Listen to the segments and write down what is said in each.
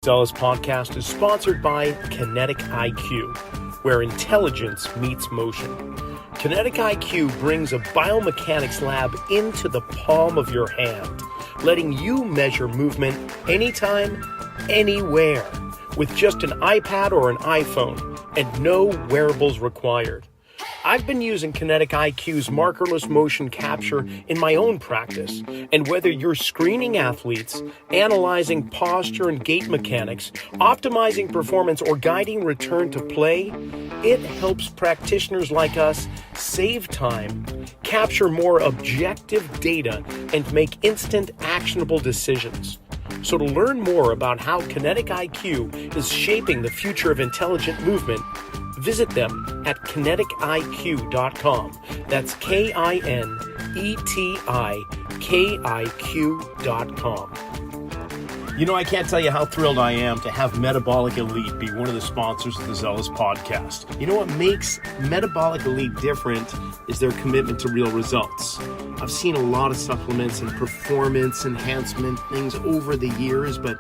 Zelos Podcast is sponsored by Kinetic IQ, where intelligence meets motion. Kinetic IQ brings a biomechanics lab into the palm of your hand, letting you measure movement anytime, anywhere, with just an iPad or an iPhone, and no wearables required. I've been using Kinetic IQ's markerless motion capture in my own practice, and whether you're screening athletes, analyzing posture and gait mechanics, optimizing performance, or guiding return to play, it helps practitioners like us save time, capture more objective data, and make instant actionable decisions. So to learn more about how Kinetic IQ is shaping the future of intelligent movement, visit them at kineticiq.com. That's KINETIKIQ.com. You know, I can't tell you how thrilled I am to have Metabolic Elite be one of the sponsors of the Zelos Podcast. You know what makes Metabolic Elite different is their commitment to real results. I've seen a lot of supplements and performance enhancement things over the years, but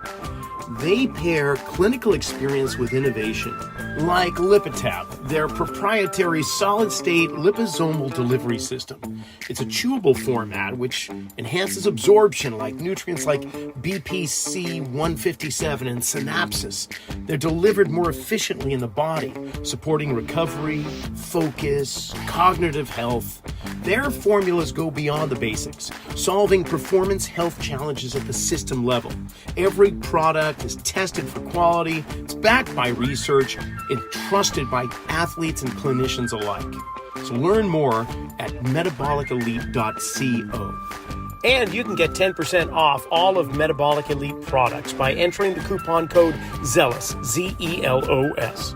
they pair clinical experience with innovation, like Lipitab, their proprietary solid-state liposomal delivery system. It's a chewable format which enhances absorption like nutrients like BPC 157 and synapses. They're delivered more efficiently in the body, supporting recovery, focus, cognitive health. Their formulas go beyond the basics, solving performance health challenges at the system level. Every product is tested for quality, it's backed by research, and trusted by athletes and clinicians alike. So learn more at metabolicelite.co. And you can get 10% off all of Metabolic Elite products by entering the coupon code ZELOS, ZELOS.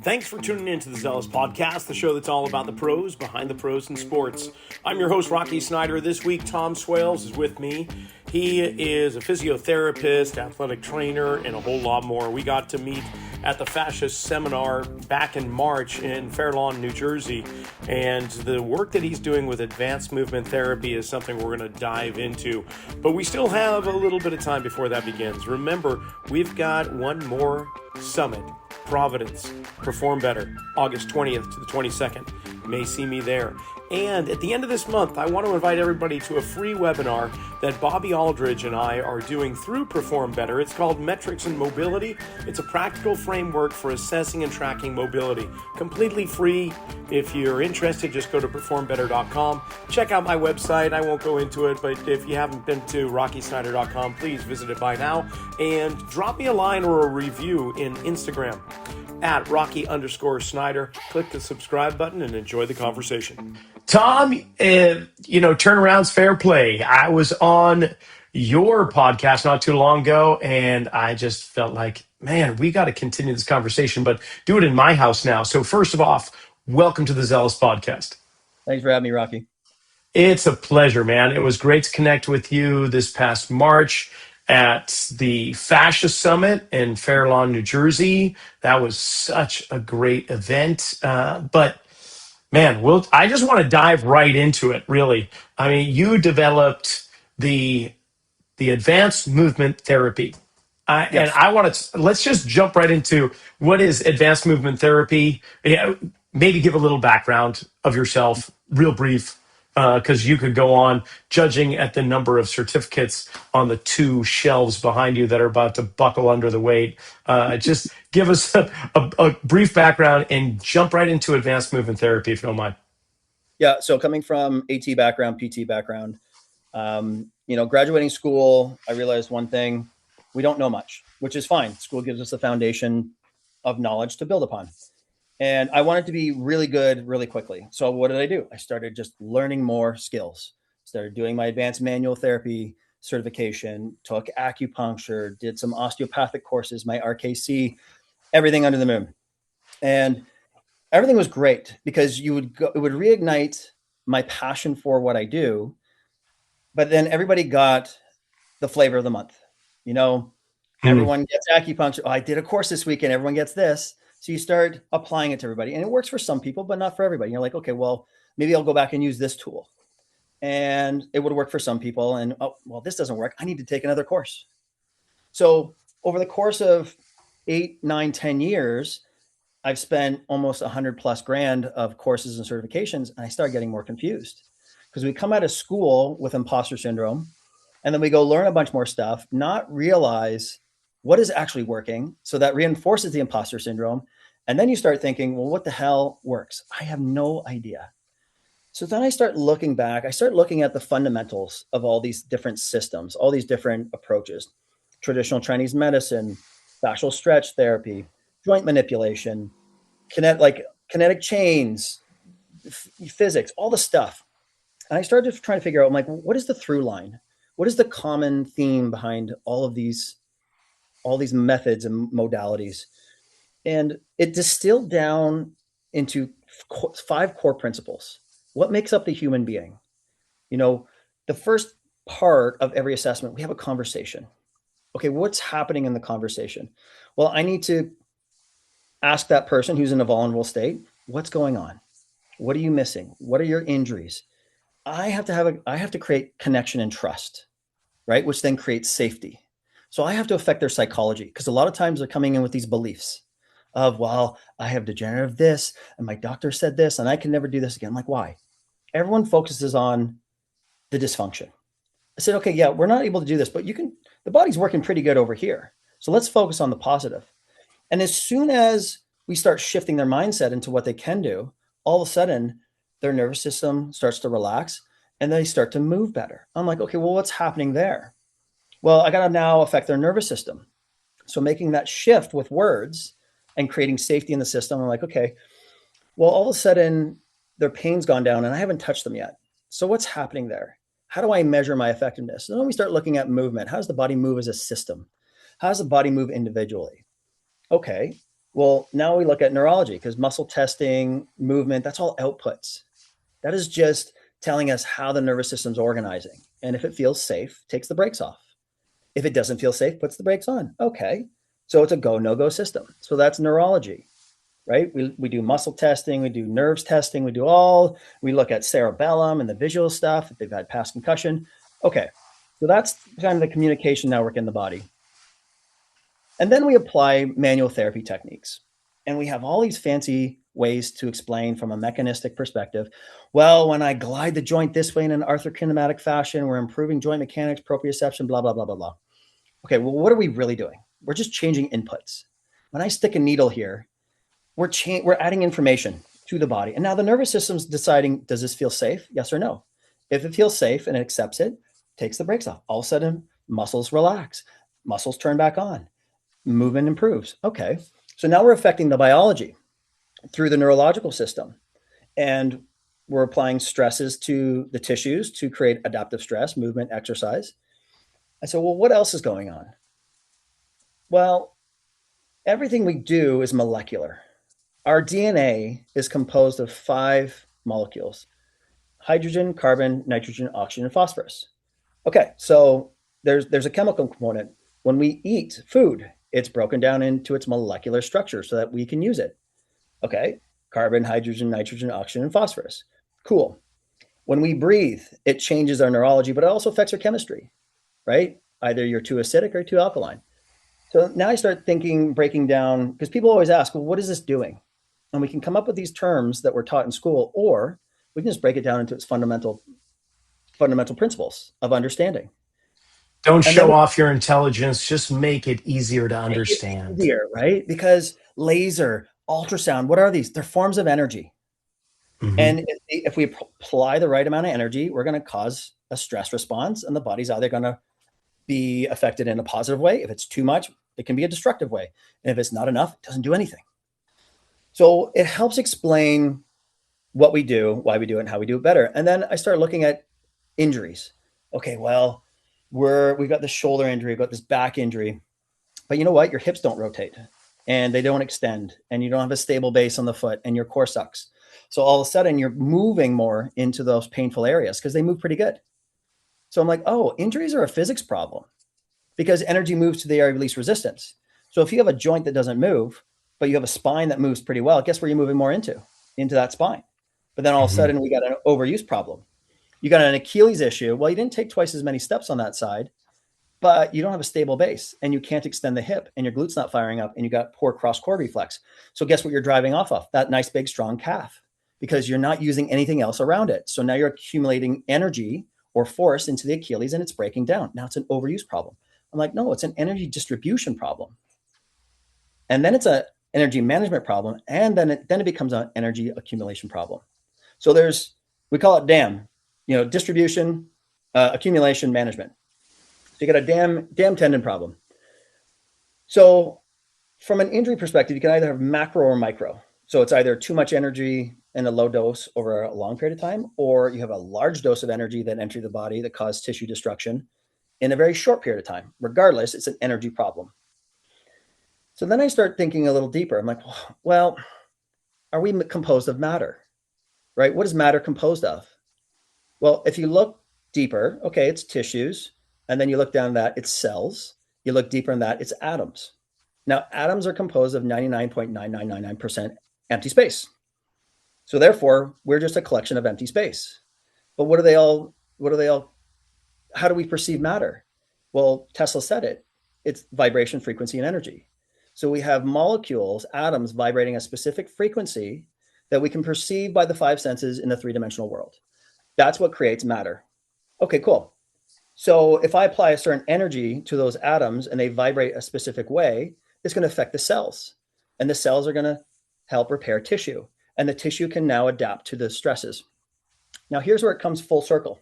Thanks for tuning in to the Zelos Podcast, the show that's all about the pros behind the pros in sports. I'm your host, Rocky Snyder. This week, Tom Swales is with me. He is a physiotherapist, athletic trainer, and a whole lot more. We got to meet at the Fascist Seminar back in March in Fair Lawn, New Jersey. And the work that he's doing with advanced movement therapy is something we're going to dive into. But we still have a little bit of time before that begins. Remember, we've got one more summit. Providence, Perform Better, August 20th to the 22nd. You may see me there. And at the end of this month, I want to invite everybody to a free webinar that Bobby Aldridge and I are doing through Perform Better. It's called Metrics and Mobility. It's a practical framework for assessing and tracking mobility. Completely free. If you're interested, just go to performbetter.com. Check out my website. I won't go into it, but if you haven't been to rockysnyder.com, please visit it by now. And drop me a line or a review in Instagram at Rocky_Snyder. Click the subscribe button and enjoy the conversation. Tom, turnaround's fair play. I was on your podcast not too long ago, and I just felt like, man, we got to continue this conversation, but do it in my house now. So first of all, welcome to the Zelos Podcast. Thanks for having me, Rocky. It's a pleasure, man. It was great to connect with you this past March at the Fascist Summit in Fair Lawn, New Jersey. That was such a great event. But man, I just want to dive right into it, really. I mean, you developed the advanced movement therapy. Yes. And let's just jump right into what is advanced movement therapy. Maybe give a little background of yourself, real brief, because you could go on judging at the number of certificates on the two shelves behind you that are about to buckle under the weight. Just give us a brief background and jump right into advanced movement therapy, if you don't mind. Yeah. So coming from AT background, PT background, graduating school, I realized one thing: we don't know much, which is fine. School gives us a foundation of knowledge to build upon. And I wanted to be really good really quickly. So what did I do? I started just learning more skills. Started doing my advanced manual therapy certification, took acupuncture, did some osteopathic courses, my RKC, everything under the moon. And everything was great because it would reignite my passion for what I do. But then everybody got the flavor of the month. Everyone gets acupuncture. Oh, I did a course this weekend. Everyone gets this. So you start applying it to everybody, and it works for some people, but not for everybody. You're like, okay, well, maybe I'll go back and use this tool. And it would work for some people. And, oh, well, this doesn't work. I need to take another course. So over the course of 8, 9, 10 years, I've spent almost 100+ grand of courses and certifications, and I start getting more confused because we come out of school with imposter syndrome, and then we go learn a bunch more stuff, not realize what is actually working. So that reinforces the imposter syndrome. And then you start thinking, well, what the hell works? I have no idea. So then I start looking back. I start looking at the fundamentals of all these different systems, all these different approaches, traditional Chinese medicine, fascial stretch therapy, joint manipulation, kinetic chains, physics, all the stuff. And I started trying to figure out, I'm like, what is the through line? What is the common theme behind all these methods and modalities? And it distilled down into 5 core principles. What makes up the human being? The first part of every assessment, we have a conversation. Okay, what's happening in the conversation? Well, I need to ask that person who's in a vulnerable state, what's going on? What are you missing? What are your injuries? I have to create connection and trust, right? Which then creates safety. So I have to affect their psychology, because a lot of times they're coming in with these beliefs of, well, I have degenerative this, and my doctor said this, and I can never do this again. I'm like, why? Everyone focuses on the dysfunction. I said, okay, yeah, we're not able to do this, but the body's working pretty good over here. So let's focus on the positive. And as soon as we start shifting their mindset into what they can do, all of a sudden their nervous system starts to relax and they start to move better. I'm like, okay, well, what's happening there? Well, I got to now affect their nervous system. So making that shift with words and creating safety in the system, I'm like, okay, well, all of a sudden their pain's gone down and I haven't touched them yet. So what's happening there? How do I measure my effectiveness? And then we start looking at movement. How does the body move as a system? How does the body move individually? Okay, well, now we look at neurology, because muscle testing, movement, that's all outputs. That is just telling us how the nervous system's organizing. And if it feels safe, takes the brakes off. If it doesn't feel safe, puts the brakes on. Okay, so it's a go, no-go system. So that's neurology, right? We do muscle testing, we do nerves testing, we look at cerebellum and the visual stuff, if they've had past concussion. Okay, so that's kind of the communication network in the body. And then we apply manual therapy techniques. And we have all these fancy ways to explain from a mechanistic perspective. Well, when I glide the joint this way in an arthrokinematic fashion, we're improving joint mechanics, proprioception, blah, blah, blah, blah, blah. Okay, well, what are we really doing? We're just changing inputs. When I stick a needle here, we're adding information to the body. And now the nervous system's deciding, does this feel safe? Yes or no? If it feels safe and it accepts it, takes the brakes off. All of a sudden, muscles relax, muscles turn back on, movement improves. Okay, so now we're affecting the biology through the neurological system. And we're applying stresses to the tissues to create adaptive stress, movement, exercise. I said, well, what else is going on? Well, everything we do is molecular. Our DNA is composed of 5 molecules: hydrogen, carbon, nitrogen, oxygen, and phosphorus. Okay, so there's a chemical component. When we eat food, it's broken down into its molecular structure so that we can use it. Okay, carbon, hydrogen, nitrogen, oxygen, and phosphorus. Cool. When we breathe, it changes our neurology, but it also affects our chemistry, right? Either you're too acidic or too alkaline. So now I start thinking, breaking down, because people always ask, well, what is this doing? And we can come up with these terms that we're taught in school, or we can just break it down into its fundamental principles of understanding. Don't show off your intelligence, just make it easier to understand. Easier, right? Because laser, ultrasound, what are these? They're forms of energy. Mm-hmm. And if we apply the right amount of energy, we're going to cause a stress response, and the body's either going to be affected in a positive way. If it's too much, it can be a destructive way. And if it's not enough, it doesn't do anything. So it helps explain what we do, why we do it, and how we do it better. And then I start looking at injuries. Okay, well, we've got this shoulder injury, we've got this back injury, but you know what? Your hips don't rotate and they don't extend, and you don't have a stable base on the foot, and your core sucks. So all of a sudden you're moving more into those painful areas because they move pretty good. So I'm like, oh, injuries are a physics problem because energy moves to the area of least resistance. So if you have a joint that doesn't move, but you have a spine that moves pretty well, guess where you're moving more into that spine. But then all of a sudden we got an overuse problem. You got an Achilles issue. Well, you didn't take twice as many steps on that side, but you don't have a stable base and you can't extend the hip and your glutes not firing up and you got poor cross core reflex. So guess what you're driving off of? That nice big strong calf, because you're not using anything else around it. So now you're accumulating energy or force into the Achilles and it's breaking down. Now it's an overuse problem. I'm like, no, it's an energy distribution problem. And then it's an energy management problem. And then it becomes an energy accumulation problem. So we call it DAM, distribution, accumulation, management. So you got a DAM tendon problem. So from an injury perspective, you can either have macro or micro. So it's either too much energy in a low dose over a long period of time, or you have a large dose of energy that enter the body that cause tissue destruction in a very short period of time. Regardless, it's an energy problem. So then I start thinking a little deeper. I'm like, well, are we composed of matter, right? What is matter composed of? Well, if you look deeper, okay, it's tissues. And then you look down that, it's cells. You look deeper in that, it's atoms. Now, atoms are composed of 99.9999% empty space. So therefore, we're just a collection of empty space. But how do we perceive matter? Well, Tesla said it. It's vibration, frequency, and energy. So we have molecules, atoms vibrating a specific frequency that we can perceive by the five senses in the three-dimensional world. That's what creates matter. Okay, cool. So if I apply a certain energy to those atoms and they vibrate a specific way, it's going to affect the cells. And the cells are going to help repair tissue. And the tissue can now adapt to the stresses. Now, here's where it comes full circle.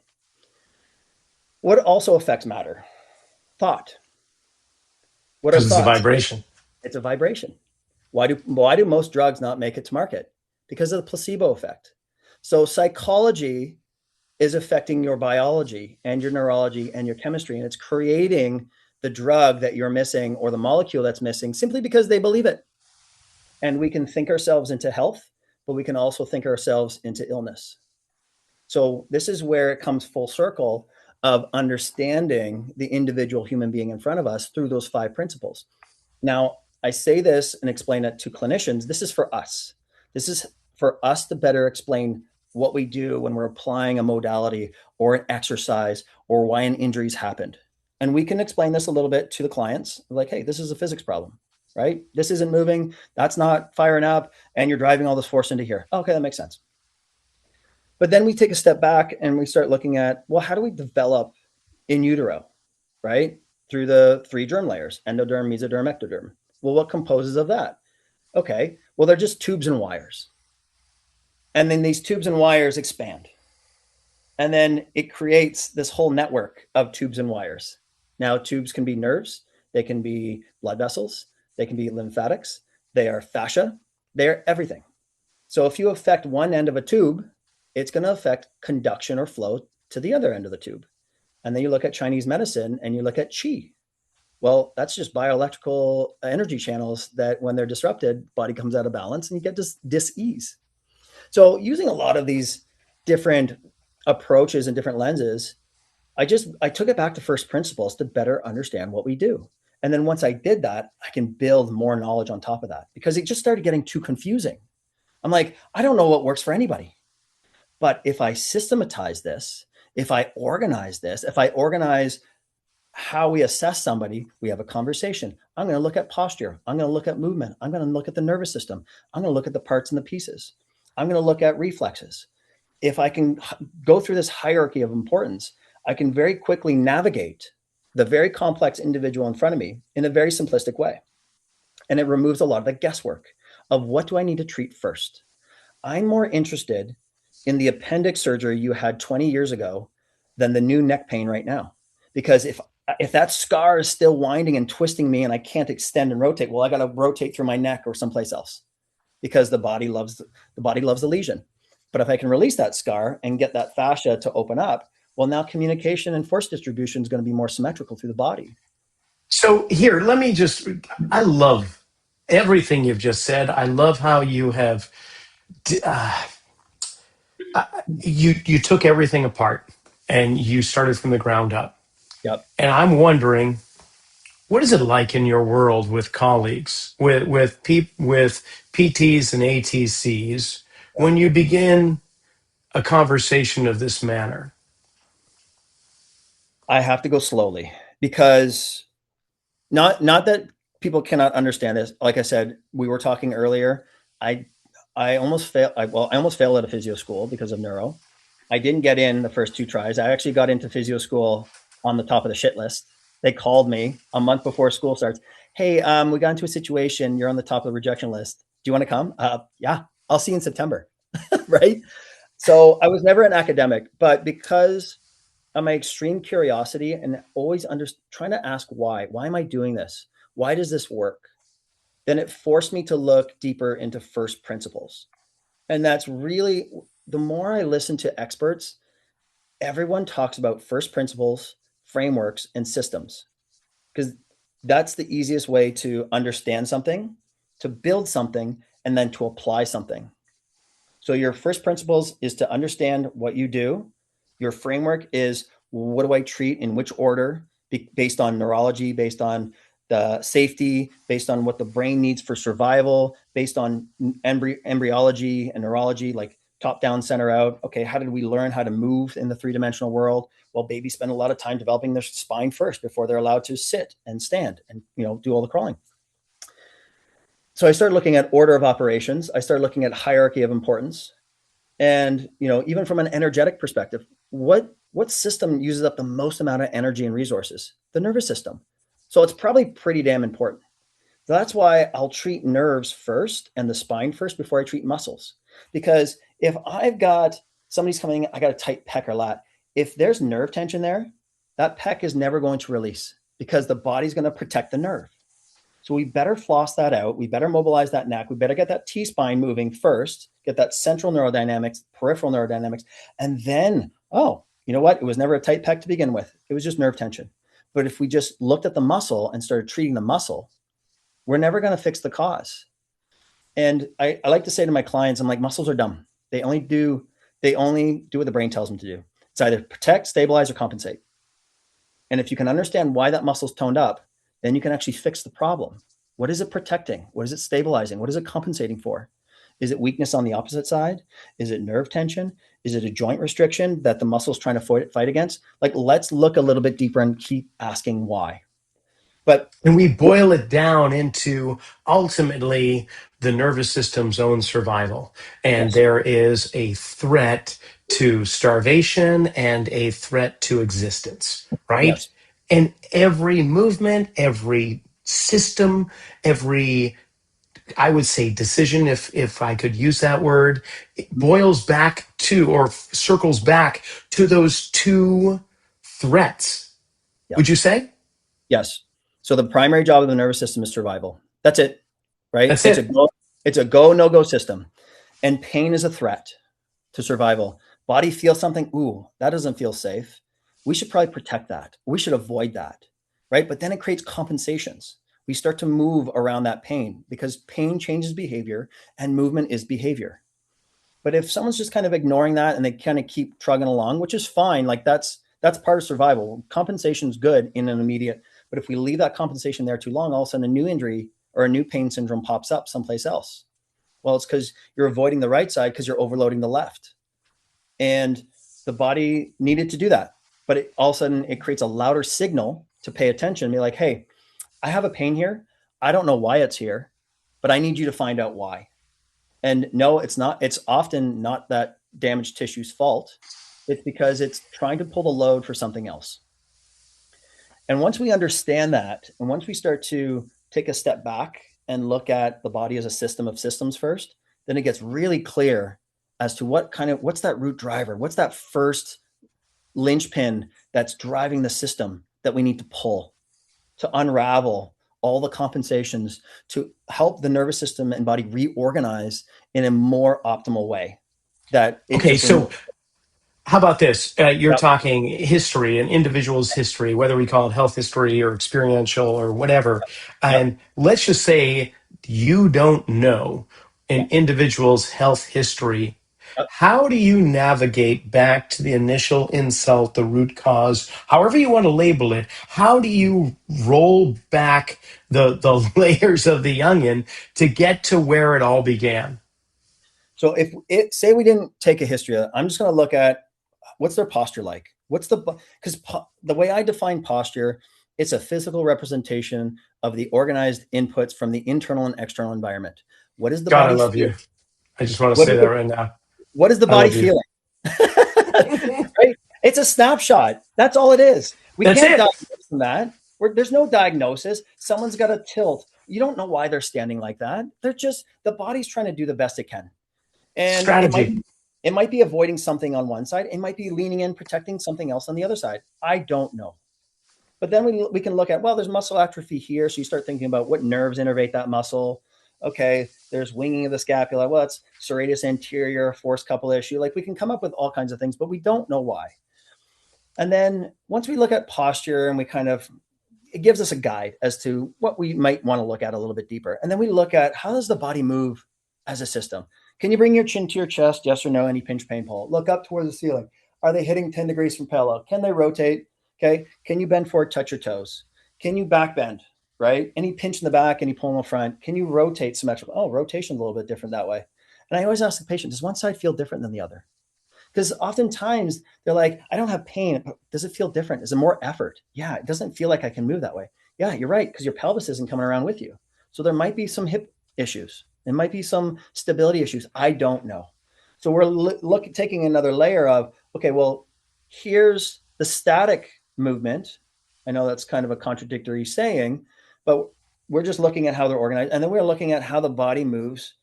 What also affects matter? Thought. What are thoughts? Because it's a vibration. It's a vibration. Why do most drugs not make it to market? Because of the placebo effect. So psychology is affecting your biology and your neurology and your chemistry, and it's creating the drug that you're missing or the molecule that's missing simply because they believe it. And we can think ourselves into health, but we can also think ourselves into illness. So this is where it comes full circle of understanding the individual human being in front of us through those five principles. Now, I say this and explain it to clinicians. This is for us. This is for us to better explain what we do when we're applying a modality or an exercise or why an injury's happened. And we can explain this a little bit to the clients, like, hey, this is a physics problem, right? This isn't moving. That's not firing up. And you're driving all this force into here. Okay, that makes sense. But then we take a step back and we start looking at, well, how do we develop in utero, right? Through the three germ layers, endoderm, mesoderm, ectoderm. Well, what composes of that? Okay, well, they're just tubes and wires. And then these tubes and wires expand. And then it creates this whole network of tubes and wires. Now, tubes can be nerves. They can be blood vessels. They can be lymphatics. They are fascia. They're everything. So if you affect one end of a tube, it's going to affect conduction or flow to the other end of the tube. And then you look at Chinese medicine and you look at qi. Well, that's just bioelectrical energy channels that when they're disrupted, body comes out of balance and you get this dis-ease. So using a lot of these different approaches and different lenses, I took it back to first principles to better understand what we do. And then once I did that, I can build more knowledge on top of that because it just started getting too confusing. I'm like, I don't know what works for anybody. But if I systematize this, if I organize how we assess somebody, we have a conversation. I'm going to look at posture. I'm going to look at movement. I'm going to look at the nervous system. I'm going to look at the parts and the pieces. I'm going to look at reflexes. If I can go through this hierarchy of importance, I can very quickly navigate the very complex individual in front of me in a very simplistic way. And it removes a lot of the guesswork of what do I need to treat first. I'm more interested in the appendix surgery you had 20 years ago than the new neck pain right now. Because if that scar is still winding and twisting me and I can't extend and rotate, well, I got to rotate through my neck or someplace else because the body loves the lesion. But if I can release that scar and get that fascia to open up, well, now communication and force distribution is going to be more symmetrical through the body. So here, I love everything you've just said. I love how you have, you took everything apart and you started from the ground up. Yep. And I'm wondering, what is it like in your world with colleagues, with PTs and ATCs, when you begin a conversation of this manner? I have to go slowly. because not that people cannot understand this. Like I said, we were talking earlier. I almost failed. I almost failed at a physio school because of neuro. I didn't get in the first 2 tries. I actually got into physio school on the top of the shit list. They called me a month before school starts. Hey, we got into a situation. You're on the top of the rejection list. Do you want to come? Yeah, I'll see you in September. Right. So I was never an academic, but because of my extreme curiosity and always trying to ask why am I doing this? Why does this work? Then it forced me to look deeper into first principles. And that's really, the more I listen to experts, everyone talks about first principles, frameworks, and systems, because that's the easiest way to understand something, to build something, and then to apply something. So your first principles is to understand what you do. Your framework is, what do I treat in which order, based on neurology, based on the safety, based on what the brain needs for survival, based on embryology and neurology, like top down, center out. Okay, how did we learn how to move in the 3-dimensional world? Well, babies spend a lot of time developing their spine first before they're allowed to sit and stand and do all the crawling. So I started looking at order of operations. I started looking at hierarchy of importance. And, even from an energetic perspective, what system uses up the most amount of energy and resources? The nervous system. So it's probably pretty damn important. So that's why I'll treat nerves first and the spine first before I treat muscles. Because if I've got somebody's coming, I got a tight pec or lat. If there's nerve tension there, that pec is never going to release because the body's going to protect the nerve. So we better floss that out. We better mobilize that neck. We better get that T-spine moving first, get that central neurodynamics, peripheral neurodynamics. And then, oh, you know what? It was never a tight pec to begin with. It was just nerve tension. But if we just looked at the muscle and started treating the muscle, we're never going to fix the cause. And I like to say to my clients, I'm like, muscles are dumb. They only do what the brain tells them to do. It's either protect, stabilize, or compensate. And if you can understand why that muscle's toned up, then you can actually fix the problem. What is it protecting? What is it stabilizing? What is it compensating for? Is it weakness on the opposite side? Is it nerve tension? Is it a joint restriction that the muscle's trying to fight against? Like, let's look a little bit deeper and keep asking why. And we boil it down into ultimately the nervous system's own survival. And Yes. there is a threat to starvation and a threat to existence, right? Yes. And every movement, every system, every, I would say, decision, if I could use that word, it boils back to, or circles back to, those two threats. Yep. Would you say? Yes. So the primary job of the nervous system is survival. That's it, right? That's It's it. a go, no go system. And pain is a threat to survival. Body feels something. Ooh, that doesn't feel safe. We should probably protect that. We should avoid that, right? But then it creates compensations. We start to move around that pain because pain changes behavior and movement is behavior. But if someone's just kind of ignoring that and they kind of keep trugging along, which is fine, like that's part of survival. Compensation is good in an immediate, but if we leave that compensation there too long, all of a sudden a new injury or a new pain syndrome pops up someplace else. Well, it's because you're avoiding the right side because you're overloading the left. And the body needed to do that. But all of a sudden it creates a louder signal to pay attention and be like, hey, I have a pain here. I don't know why it's here, but I need you to find out why. And no, it's not. It's often not that damaged tissue's fault. It's because it's trying to pull the load for something else. And once we understand that, and once we start to take a step back and look at the body as a system of systems first, then it gets really clear as to what's that root driver? What's that first linchpin that's driving the system that we need to pull to unravel all the compensations to help the nervous system and body reorganize in a more optimal way. Okay, so how about this? You're Yep. talking history, an individual's history, whether we call it health history or experiential or whatever. Yep. And let's just say you don't know an Yep. individual's health history. Yep. How do you navigate back to the initial insult, the root cause, however you want to label it? How do you roll back the layers of the onion to get to where it all began? So say we didn't take a history, I'm just going to look at what's their posture like. Because the way I define posture It's a physical representation of the organized inputs from the internal and external environment. What is the God, I body love feel? you. I just want to What say is that right now. what is the I body love you. feeling? Right? It's a snapshot. That's all it is. We That's can't it. diagnose from that. There's no diagnosis. Someone's got a tilt. You don't know why they're standing like that. They're just, the body's trying to do the best it can. And Strategy. it might be avoiding something on one side. It might be leaning in, protecting something else on the other side. I don't know. But then we can look at, well, there's muscle atrophy here. So you start thinking about what nerves innervate that muscle. Okay, there's winging of the scapula. Well, it's serratus anterior, force couple issue. Like, we can come up with all kinds of things, but we don't know why. And then once we look at posture and it gives us a guide as to what we might want to look at a little bit deeper. And then we look at, how does the body move as a system? Can you bring your chin to your chest? Yes or no? Any pinch pain pull? Look up towards the ceiling. Are they hitting 10 degrees from parallel? Can they rotate? Okay. Can you bend forward, touch your toes? Can you back bend? Right? Any pinch in the back, any pull in the front? Can you rotate symmetrical? Oh, rotation's a little bit different that way. And I always ask the patient, does one side feel different than the other? Because oftentimes they're like, I don't have pain, but does it feel different? Is it more effort? Yeah, it doesn't feel like I can move that way. Yeah, you're right, because your pelvis isn't coming around with you. So there might be some hip issues. There might be some stability issues. I don't know. So we're taking another layer of, okay, well, here's the static movement. I know that's kind of a contradictory saying, but we're just looking at how they're organized. And then we're looking at how the body moves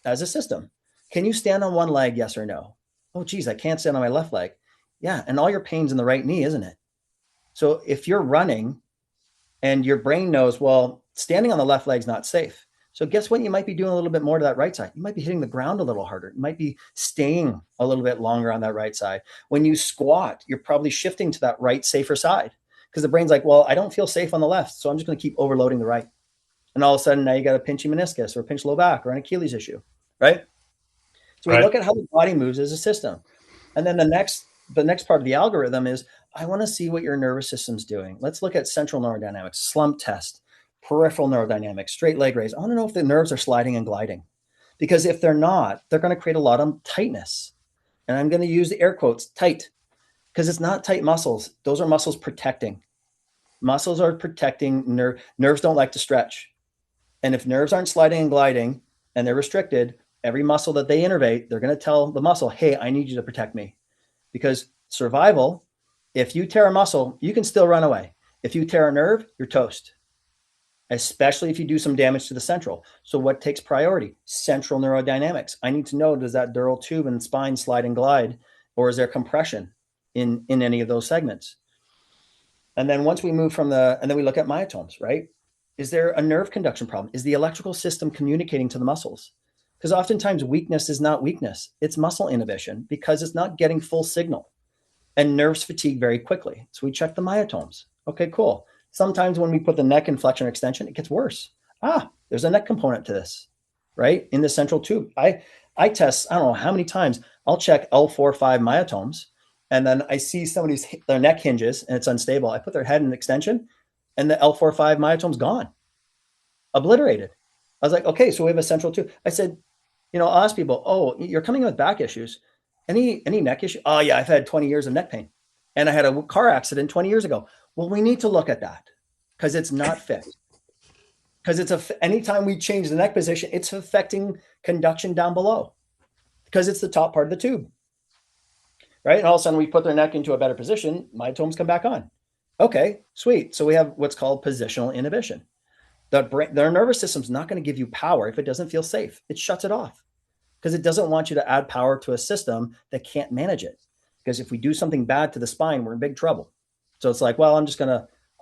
as a system. Can you stand on one leg? Yes or no? Oh, geez, I can't stand on my left leg. Yeah. And all your pain's in the right knee, isn't it? So if you're running and your brain knows, well, standing on the left leg's not safe. So guess what? You might be doing a little bit more to that right side. You might be hitting the ground a little harder. You might be staying a little bit longer on that right side. When you squat, you're probably shifting to that right, safer side, because the brain's like, well, I don't feel safe on the left, so I'm just going to keep overloading the right. And all of a sudden, now you got a pinchy meniscus or a pinched low back or an Achilles issue, right? So we look at how the body moves as a system. And then the next part of the algorithm is, I want to see what your nervous system's doing. Let's look at central neurodynamics, slump test, peripheral neurodynamics, straight leg raise. I want to know if the nerves are sliding and gliding, because if they're not, they're going to create a lot of tightness. And I'm going to use the air quotes, tight, because it's not tight muscles. Those are muscles protecting. Muscles are protecting. Nerves don't like to stretch. And if nerves aren't sliding and gliding and they're restricted, every muscle that they innervate, they're going to tell the muscle, hey, I need you to protect me. Because survival, if you tear a muscle, you can still run away. If you tear a nerve, you're toast, especially if you do some damage to the central. So what takes priority? Central neurodynamics. I need to know, does that dural tube and spine slide and glide, or is there compression in any of those segments? And then once we move and then we look at myotomes, right? Is there a nerve conduction problem? Is the electrical system communicating to the muscles? Because oftentimes weakness is not weakness. It's muscle inhibition because it's not getting full signal, and nerves fatigue very quickly. So we check the myotomes. Okay, cool. Sometimes when we put the neck in flexion extension, it gets worse. There's a neck component to this, right? In the central tube. I test, I don't know how many times, I'll check L4-5 myotomes, and then I see their neck hinges and it's unstable. I put their head in extension and the L4-5 myotome's gone, obliterated. I was like, okay, so we have a central tube. I said, I'll ask people, oh, you're coming in with back issues. Any neck issue? Oh yeah, I've had 20 years of neck pain and I had a car accident 20 years ago. Well, we need to look at that because it's not fixed. Because anytime we change the neck position, it's affecting conduction down below because it's the top part of the tube, right? And all of a sudden we put their neck into a better position, myotomes come back on. Okay, sweet. So we have what's called positional inhibition. Their nervous system's not going to give you power if it doesn't feel safe. It shuts it off because it doesn't want you to add power to a system that can't manage it. Because if we do something bad to the spine, we're in big trouble. So it's like, well,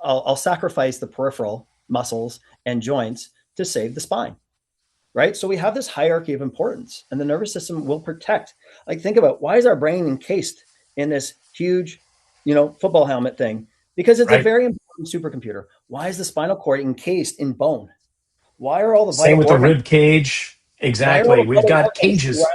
I'll sacrifice the peripheral muscles and joints to save the spine, right? So we have this hierarchy of importance, and the nervous system will protect. Like, think about, why is our brain encased in this huge, football helmet thing? Because it's a very important supercomputer. Why is the spinal cord encased in bone? Why are all the vital Same with organs? the rib cage. Exactly. We've got cages.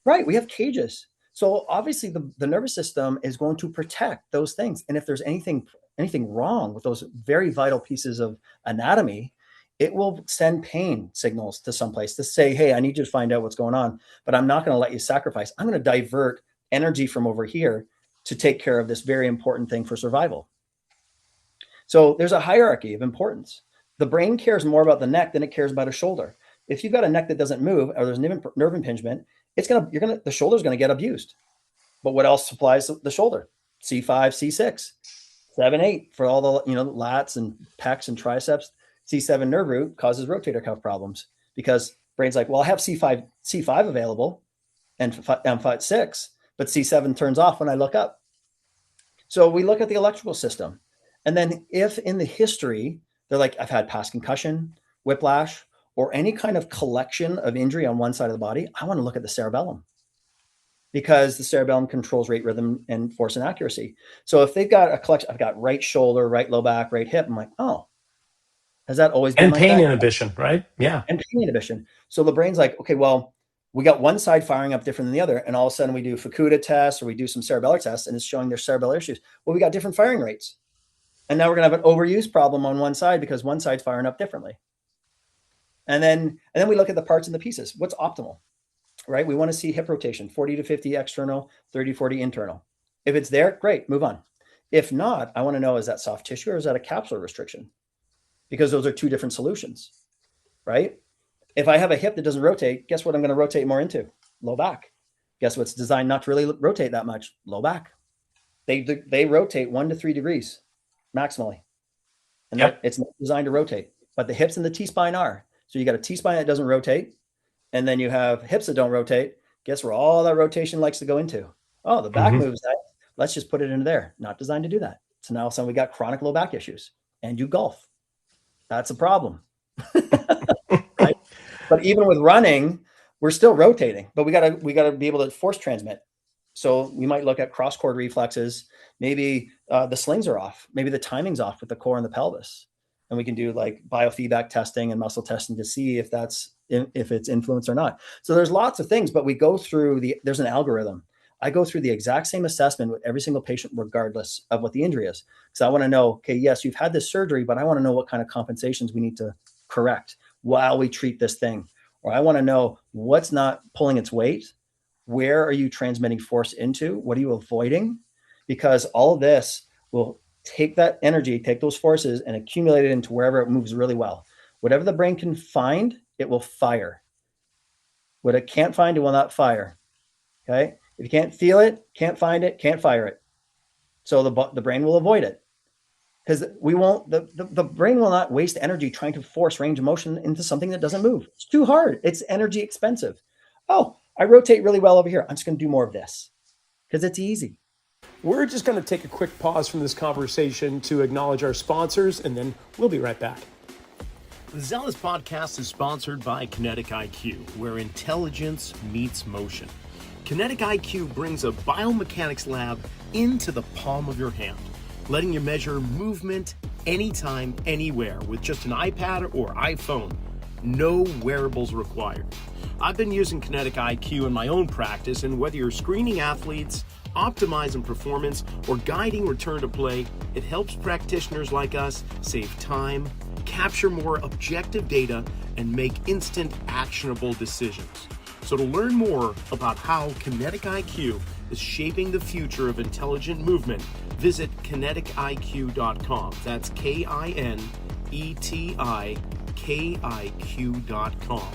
Right. We have cages. So obviously the nervous system is going to protect those things. And if there's anything wrong with those very vital pieces of anatomy, it will send pain signals to someplace to say, hey, I need you to find out what's going on, but I'm not going to let you sacrifice. I'm going to divert energy from over here to take care of this very important thing for survival. So there's a hierarchy of importance. The brain cares more about the neck than it cares about a shoulder. If you've got a neck that doesn't move, or there's nerve impingement, the shoulder's going to get abused. But what else supplies the shoulder? C5, C6, 7, 8 for all the lats and pecs and triceps. C7 nerve root causes rotator cuff problems because brain's like, well, I have C5 available and M5-6, but C7 turns off when I look up. So we look at the electrical system. And then if in the history, they're like, I've had past concussion, whiplash, or any kind of collection of injury on one side of the body, I want to look at the cerebellum because the cerebellum controls rate, rhythm, and force and accuracy. So if they've got a collection, I've got right shoulder, right low back, right hip, I'm like, oh, has that always been and like pain that? inhibition, right? Yeah. And pain inhibition. So the brain's like, okay, well, we got one side firing up different than the other. And all of a sudden we do Fukuda tests or we do some cerebellar tests and it's showing there's cerebellar issues. Well, we got different firing rates. And now we're going to have an overuse problem on one side because one side's firing up differently. And then we look at the parts and the pieces. What's optimal, right? We want to see hip rotation, 40 to 50 external, 30, 40 internal. If it's there, great, move on. If not, I want to know, is that soft tissue or is that a capsular restriction? Because those are two different solutions, right? If I have a hip that doesn't rotate, guess what I'm going to rotate more into? Low back. Guess what's designed not to really rotate that much? Low back. They rotate 1 to 3 degrees maximally. And Yep. it's not designed to rotate. But the hips and the T-spine are. So you got a T-spine that doesn't rotate, and then you have hips that don't rotate. Guess where all that rotation likes to go into? Oh, the back moves that. Let's just put it into there. Not designed to do that. So now all of a sudden we got chronic low back issues. And you golf. That's a problem. Right? But even with running, we're still rotating, but we gotta be able to force transmit. So we might look at cross cord reflexes. Maybe the slings are off. Maybe the timing's off with the core and the pelvis. And we can do like biofeedback testing and muscle testing to see if it's influence or not. So there's lots of things, but we go through there's an algorithm. I go through the exact same assessment with every single patient, regardless of what the injury is. So I want to know, okay, yes, you've had this surgery, but I want to know what kind of compensations we need to correct while we treat this thing. Or I want to know what's not pulling its weight. Where are you transmitting force into? What are you avoiding? Because all of this will take that energy, take those forces and accumulate it into wherever it moves really well. Whatever the brain can find, it will fire. What it can't find, it will not fire. Okay. If you can't feel it, can't find it, can't fire it. So the brain will avoid it because the brain will not waste energy trying to force range of motion into something that doesn't move. It's too hard. It's energy expensive. Oh, I rotate really well over here. I'm just going to do more of this because it's easy. We're just going to take a quick pause from this conversation to acknowledge our sponsors, and then we'll be right back. The Zelos Podcast is sponsored by Kinetic IQ, where intelligence meets motion. Kinetic IQ brings a biomechanics lab into the palm of your hand, letting you measure movement anytime, anywhere with just an iPad or iPhone. No wearables required. I've been using Kinetic IQ in my own practice, and whether you're screening athletes, optimizing performance, or guiding return to play, it helps practitioners like us save time, capture more objective data, and make instant actionable decisions. So to learn more about how Kinetic IQ is shaping the future of intelligent movement, visit kinetikiq.com. That's KINETIKIQ.com.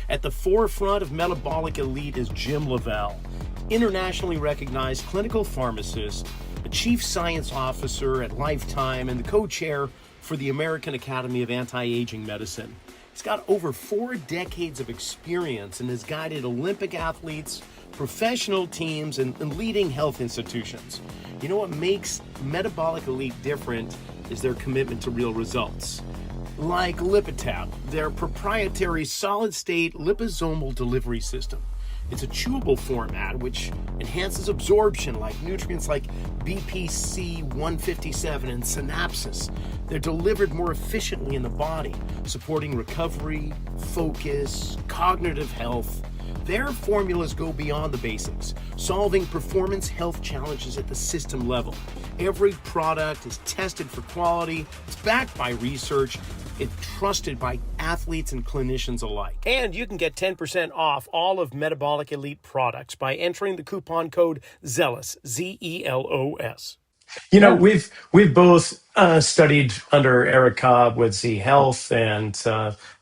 At the forefront of metabolic elite is Jim Lavelle, internationally recognized clinical pharmacist, a chief science officer at Lifetime, and the co-chair for the American Academy of Anti-Aging Medicine. He's got over 4 decades of experience and has guided Olympic athletes, professional teams, and leading health institutions. You know what makes Metabolic Elite different is their commitment to real results. Like Lipitab, their proprietary solid-state liposomal delivery system. It's a chewable format which enhances absorption like nutrients like BPC 157 and synapses. They're delivered more efficiently in the body, supporting recovery, focus, cognitive health. Their formulas go beyond the basics, solving performance health challenges at the system level. Every product is tested for quality, it's backed by research, it's trusted by athletes and clinicians alike. And you can get 10% off all of Metabolic Elite products by entering the coupon code ZELOS, Z-E-L-O-S. You know, Yeah. we've both studied under Eric Cobb with Z Health and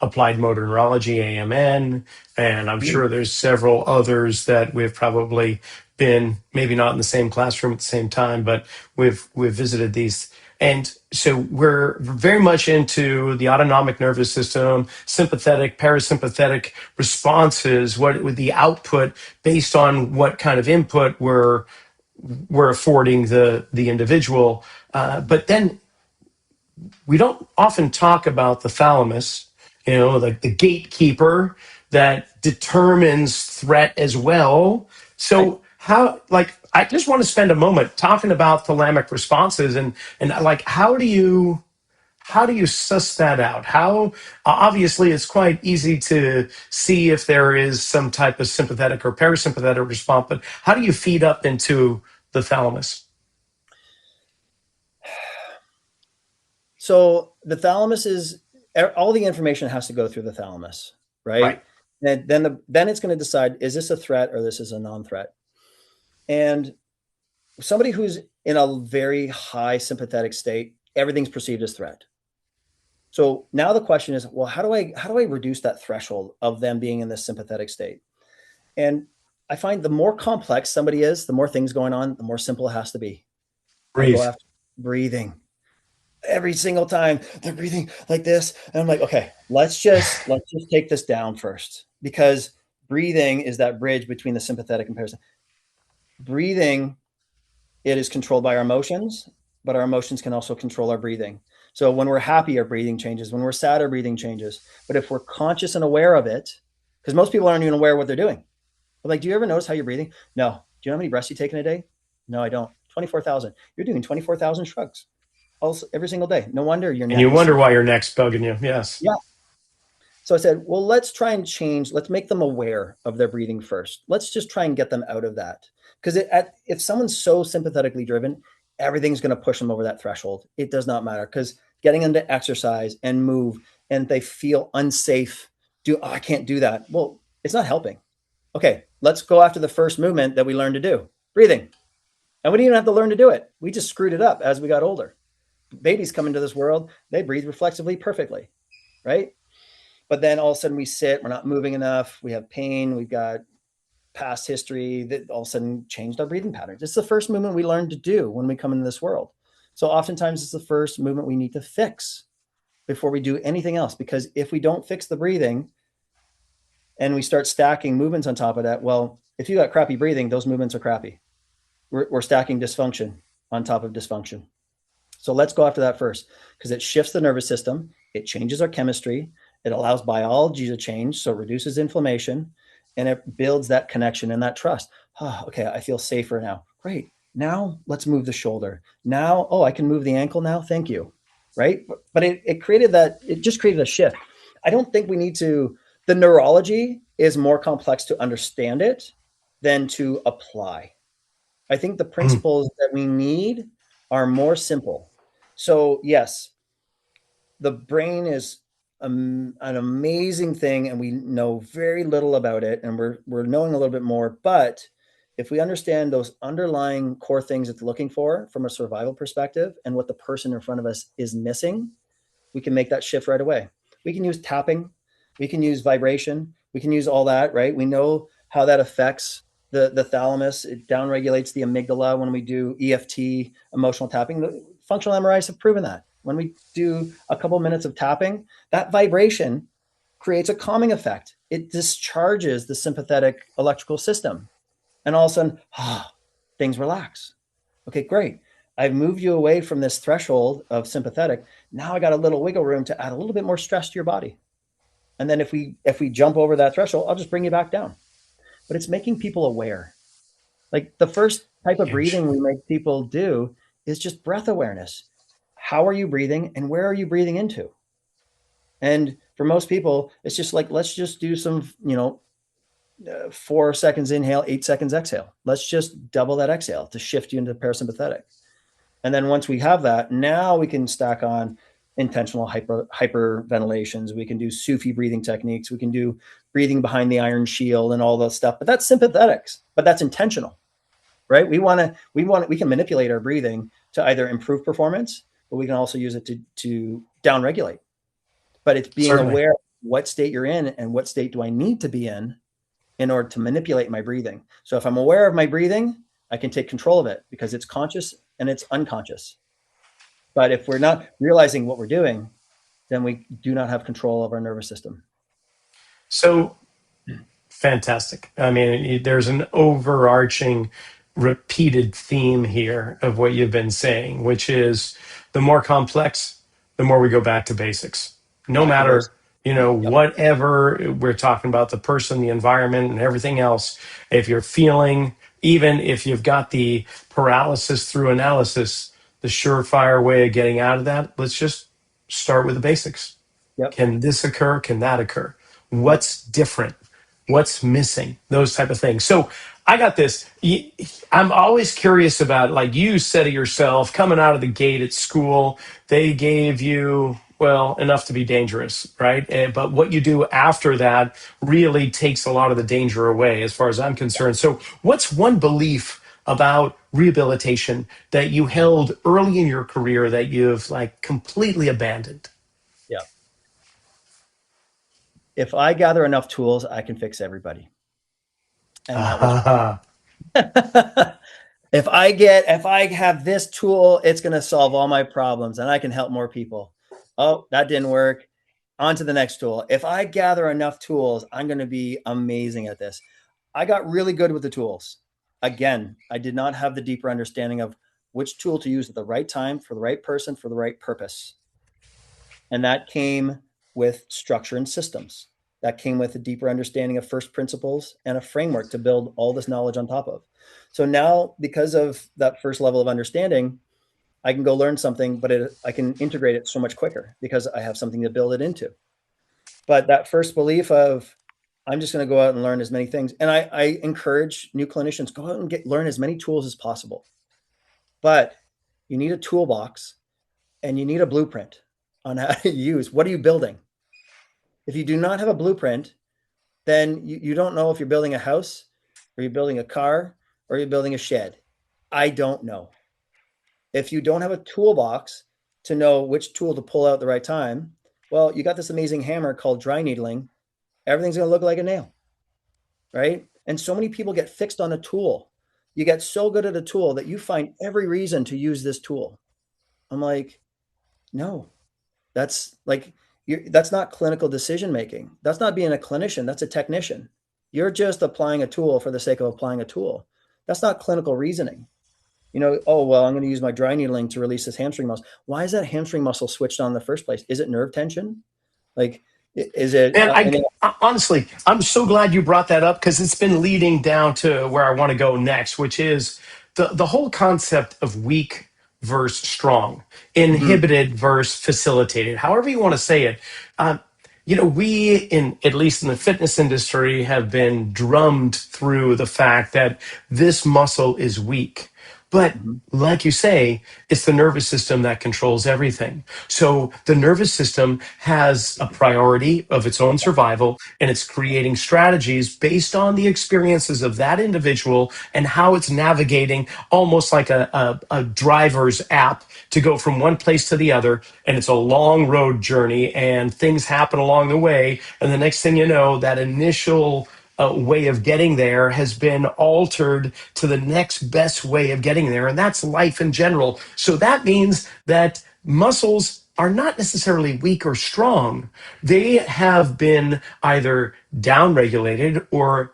Applied Motor Neurology (AMN), and I'm sure there's several others that we've probably been maybe not in the same classroom at the same time, but we've visited these. And so we're very much into the autonomic nervous system, sympathetic, parasympathetic responses, what with the output based on what kind of input we're affording the individual. But then we don't often talk about the thalamus, like the gatekeeper that determines threat as well. Right. So I just want to spend a moment talking about thalamic responses and like how do you suss that out? How obviously it's quite easy to see if there is some type of sympathetic or parasympathetic response, but how do you feed up into the thalamus? So the thalamus is all the information has to go through the thalamus, right? Right. And then it's going to decide, is this a threat or this is a non-threat? And somebody who's in a very high sympathetic state, everything's perceived as threat. So now the question is, well, how do I reduce that threshold of them being in this sympathetic state? And I find the more complex somebody is, the more things going on, the more simple it has to be. I go Breathe. after breathing. Every single time they're breathing like this. And I'm like, okay, let's just take this down first, because breathing is that bridge between the sympathetic and parasympathetic. Breathing, it is controlled by our emotions, but our emotions can also control our breathing. So when we're happy, our breathing changes. When we're sad, our breathing changes. But if we're conscious and aware of it, because most people aren't even aware of what they're doing. But like, do you ever notice how you're breathing? No. Do you know how many breaths you take in a day? No, I don't. 24,000. You're doing 24,000 shrugs every single day. No wonder your neck. And you wonder why your neck's bugging you. Yes. Yeah. So I said, well, let's try and change. Let's make them aware of their breathing first. Let's just try and get them out of that. Because if someone's so sympathetically driven, everything's going to push them over that threshold. It does not matter, because getting them to exercise and move and they feel unsafe, I can't do that. Well, it's not helping. Okay, let's go after the first movement that we learned to do, breathing. And we didn't even have to learn to do it. We just screwed it up as we got older. Babies come into this world, they breathe reflexively perfectly, right? But then all of a sudden we sit, we're not moving enough, we have pain, we've got past history that all of a sudden changed our breathing patterns. It's the first movement we learn to do when we come into this world. So oftentimes it's the first movement we need to fix before we do anything else. Because if we don't fix the breathing and we start stacking movements on top of that, well, if you got crappy breathing, those movements are crappy. We're stacking dysfunction on top of dysfunction. So let's go after that first, because it shifts the nervous system. It changes our chemistry. It allows biology to change. So it reduces inflammation and it builds that connection and that trust. Oh, okay, I feel safer now. Great. Now let's move the shoulder. Now, I can move the ankle now. Thank you. Right. But it just created a shift. I don't think we need to, the neurology is more complex to understand it than to apply. I think the principles that we need are more simple. So yes, the brain is an amazing thing, and we know very little about it, and we're knowing a little bit more. But if we understand those underlying core things it's looking for from a survival perspective and what the person in front of us is missing, we can make that shift right away. We can use tapping, we can use vibration, we can use all that, right? We know how that affects the thalamus. It downregulates the amygdala when we do EFT, emotional tapping. The functional MRIs have proven that. When we do a couple minutes of tapping, that vibration creates a calming effect. It discharges the sympathetic electrical system. And all of a sudden, things relax. Okay, great. I've moved you away from this threshold of sympathetic. Now I got a little wiggle room to add a little bit more stress to your body. And then if we jump over that threshold, I'll just bring you back down. But it's making people aware. Like the first type of breathing we make people do is just breath awareness. How are you breathing and where are you breathing into? And for most people, it's just like, let's just do some, 4 seconds inhale, 8 seconds exhale. Let's just double that exhale to shift you into parasympathetic. And then once we have that, now we can stack on intentional hyperventilations. We can do Sufi breathing techniques. We can do breathing behind the iron shield and all that stuff. But that's sympathetics. But that's intentional, right? We can manipulate our breathing to either improve performance, but we can also use it to downregulate. But it's being aware of what state you're in and what state do I need to be in order to manipulate my breathing. So if I'm aware of my breathing, I can take control of it because it's conscious and it's unconscious. But if we're not realizing what we're doing, then we do not have control of our nervous system. So fantastic. I mean, there's an overarching repeated theme here of what you've been saying, which is the more complex, the more we go back to basics. No Back to matter, basics. Yep. whatever we're talking about, the person, the environment, and everything else, if you're feeling, even if you've got the paralysis through analysis, the surefire way of getting out of that, let's just start with the basics. Yep. Can this occur? Can that occur? Yep. What's different? What's missing? Those type of things. So I got this. I'm always curious about, like you said of yourself, coming out of the gate at school, they gave you, well, enough to be dangerous, right? But what you do after that really takes a lot of the danger away, as far as I'm concerned. So what's one belief about rehabilitation that you held early in your career that you've like completely abandoned? Yeah. If I gather enough tools, I can fix everybody. And that was if I have this tool, it's going to solve all my problems and I can help more people. Oh, that didn't work. On to the next tool. If I gather enough tools, I'm going to be amazing at this. I got really good with the tools. Again, I did not have the deeper understanding of which tool to use at the right time for the right person for the right purpose. And that came with structure and systems. That came with a deeper understanding of first principles and a framework to build all this knowledge on top of. So now, because of that first level of understanding, I can go learn something, but I can integrate it so much quicker because I have something to build it into. But that first belief of, I'm just going to go out and learn as many things. And I encourage new clinicians, go out and learn as many tools as possible. But you need a toolbox and you need a blueprint on how to use. What are you building? If you do not have a blueprint, then you don't know if you're building a house or you're building a car or you're building a shed. I don't know. If you don't have a toolbox to know which tool to pull out at the right time, well, you got this amazing hammer called dry needling. Everything's going to look like a nail, right? And so many people get fixed on a tool. You get so good at a tool that you find every reason to use this tool. I'm like, no, that's not clinical decision making. That's not being a clinician. That's a technician. You're just applying a tool for the sake of applying a tool. That's not clinical reasoning. Oh, well, I'm going to use my dry needling to release this hamstring muscle. Why is that hamstring muscle switched on in the first place? Is it nerve tension? Is it? And honestly, I'm so glad you brought that up because it's been leading down to where I want to go next, which is the whole concept of weak versus strong, inhibited versus facilitated, however you want to say it. We at least in the fitness industry, have been drummed through the fact that this muscle is weak. But like you say, it's the nervous system that controls everything. So the nervous system has a priority of its own survival, and it's creating strategies based on the experiences of that individual and how it's navigating, almost like a driver's app, to go from one place to the other. And it's a long road journey, and things happen along the way. And the next thing you know, that initial way of getting there has been altered to the next best way of getting there. And that's life in general. So that means that muscles are not necessarily weak or strong. They have been either downregulated or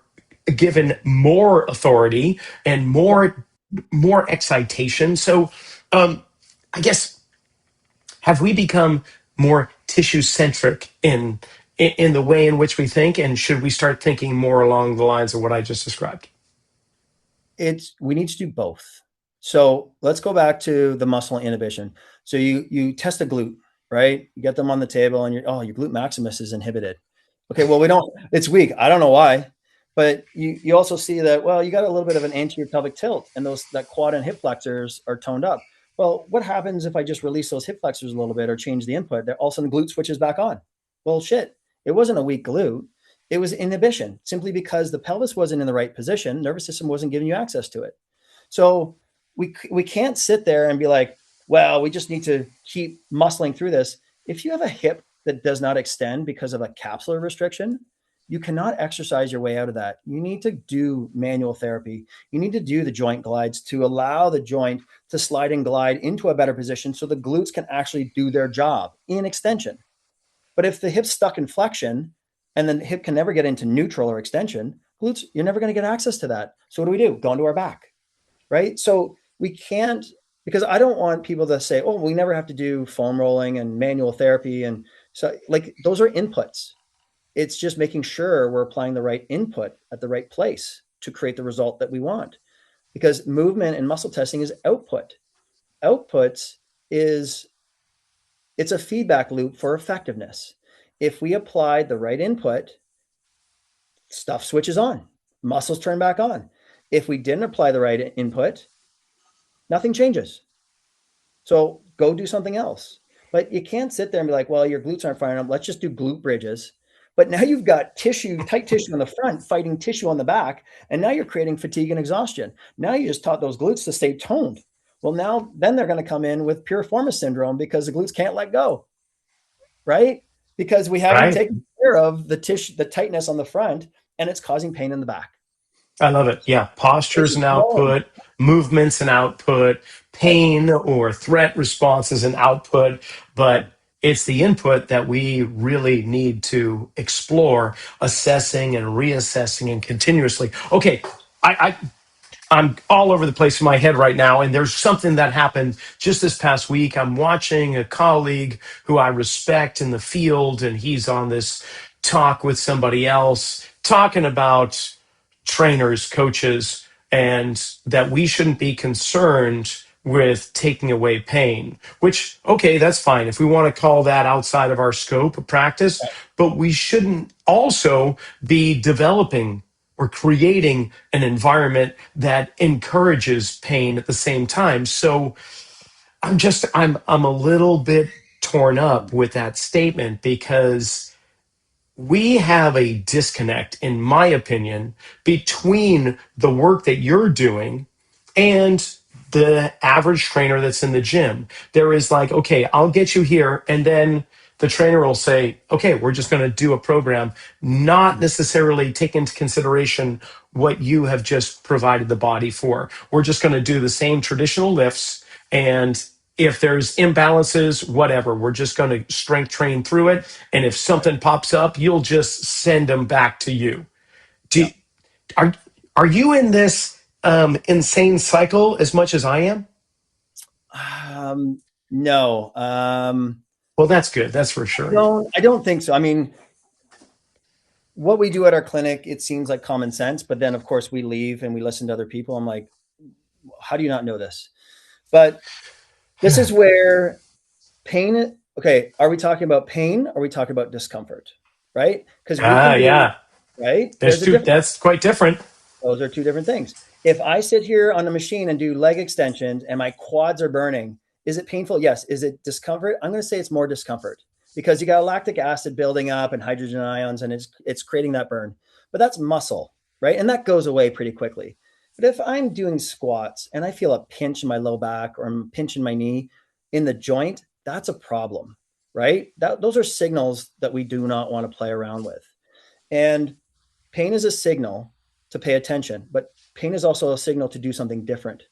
given more authority and more excitation. So I guess, have we become more tissue centric in the way in which we think, and should we start thinking more along the lines of what I just described? We need to do both. So let's go back to the muscle inhibition. So you test a glute, right? You get them on the table and your glute maximus is inhibited. Okay, well, it's weak. I don't know why, but you also see that, well, you got a little bit of an anterior pelvic tilt and that quad and hip flexors are toned up. Well, what happens if I just release those hip flexors a little bit or change the input? All of a sudden glute switches back on. Well, shit, it wasn't a weak glute. It was inhibition, simply because the pelvis wasn't in the right position. Nervous system wasn't giving you access to it. So we can't sit there and be like, well, we just need to keep muscling through this. If you have a hip that does not extend because of a capsular restriction, you cannot exercise your way out of that. You need to do manual therapy. You need to do the joint glides to allow the joint to slide and glide into a better position so the glutes can actually do their job in extension. But if the hip's stuck in flexion and then the hip can never get into neutral or extension, glutes, you're never going to get access to that. So what do? Go into our back, right? So we can't, because I don't want people to say, oh, we never have to do foam rolling and manual therapy. And so like those are inputs. It's just making sure we're applying the right input at the right place to create the result that we want. Because movement and muscle testing is output. Outputs is, it's a feedback loop for effectiveness. If we applied the right input, stuff switches on, muscles turn back on. If we didn't apply the right input, nothing changes. So go do something else. But you can't sit there and be like, well, your glutes aren't firing up. Let's just do glute bridges. But now you've got tissue, tight tissue on the front, fighting tissue on the back. And now you're creating fatigue and exhaustion. Now you just taught those glutes to stay toned. Well, then they're going to come in with piriformis syndrome because the glutes can't let go, right? Because we haven't taken care of the tissue, the tightness on the front, and it's causing pain in the back. I love it. Yeah. Posture's an output, movements an output, pain or threat response is an output, but it's the input that we really need to explore, assessing and reassessing and continuously. Okay. I'm all over the place in my head right now. And there's something that happened just this past week. I'm watching a colleague who I respect in the field, and he's on this talk with somebody else talking about trainers, coaches, and that we shouldn't be concerned with taking away pain, which, okay, that's fine if we want to call that outside of our scope of practice, but we shouldn't also be developing or creating an environment that encourages pain at the same time. So I'm a little bit torn up with that statement because we have a disconnect, in my opinion, between the work that you're doing and the average trainer that's in the gym. There is like, okay, I'll get you here. And then the trainer will say, okay, we're just going to do a program, not necessarily take into consideration what you have just provided the body for. We're just going to do the same traditional lifts. And if there's imbalances, whatever, we're just going to strength train through it. And if something pops up, you'll just send them back to you. Are, are you in this insane cycle as much as I am? No. Well, that's good. That's for sure. No, I don't think so. I mean, what we do at our clinic, it seems like common sense, but then of course we leave and we listen to other people. I'm like, how do you not know this? But this is where pain. Okay. Are we talking about pain? Or are we talking about discomfort? Right. Because yeah. Right. That's quite different. Those are two different things. If I sit here on a machine and do leg extensions and my quads are burning, is it painful? Yes. Is it discomfort? I'm going to say it's more discomfort because you got lactic acid building up and hydrogen ions and it's creating that burn. But that's muscle, right? And that goes away pretty quickly. But if I'm doing squats and I feel a pinch in my low back or I'm pinching my knee in the joint, that's a problem, right? Those are signals that we do not want to play around with. And pain is a signal to pay attention, but pain is also a signal to do something different.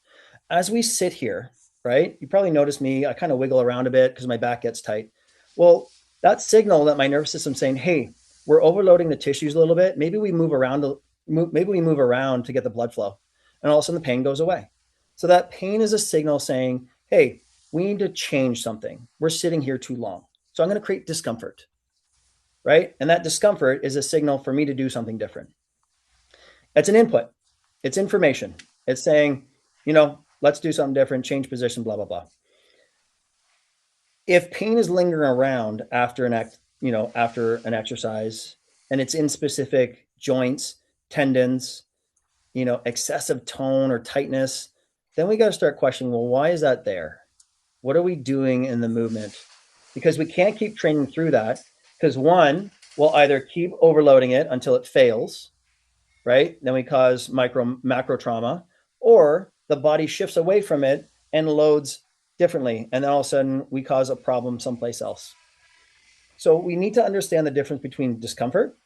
As we sit here, right? You probably notice me, I kind of wiggle around a bit because my back gets tight. Well, that signal that my nervous system's saying, hey, we're overloading the tissues a little bit. Maybe we move around to get the blood flow. And all of a sudden the pain goes away. So that pain is a signal saying, hey, we need to change something. We're sitting here too long. So I'm going to create discomfort, right? And that discomfort is a signal for me to do something different. It's an input. It's information. It's saying, let's do something different, change position, blah, blah, blah. If pain is lingering around after an exercise and it's in specific joints, tendons, excessive tone or tightness, then we got to start questioning, well, why is that there? What are we doing in the movement? Because we can't keep training through that because one, we'll either keep overloading it until it fails, right? Then we cause macro trauma, or the body shifts away from it and loads differently. And then all of a sudden we cause a problem someplace else. So we need to understand the difference between discomfort